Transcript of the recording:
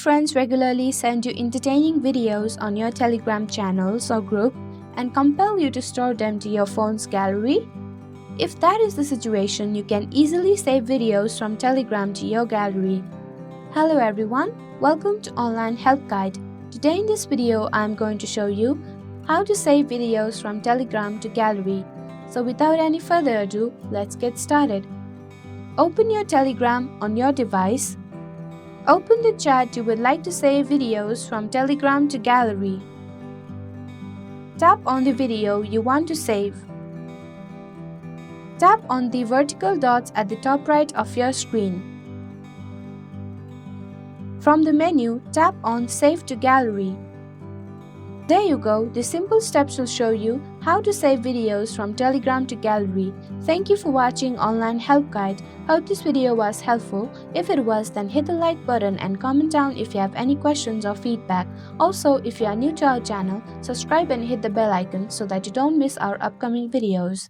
friends regularly send you entertaining videos on your Telegram channels or group and compel you to store them to your phone's gallery? If that is the situation, you can easily save videos from Telegram to your gallery. Hello everyone, welcome to Online Help Guide. Today in this video, I am going to show you how to save videos from Telegram to gallery. So without any further ado, let's get started. Open your Telegram on your device. Open the chat you would like to save videos from Telegram to gallery. Tap on the video you want to save. Tap on the vertical dots at the top right of your screen. From the menu, tap on Save to Gallery. There you go, the simple steps will show you how to save videos from Telegram to gallery. Thank you for watching Online Help Guide. Hope this video was helpful. If it was, then hit the like button and comment down if you have any questions or feedback. Also, if you are new to our channel, subscribe and hit the bell icon so that you don't miss our upcoming videos.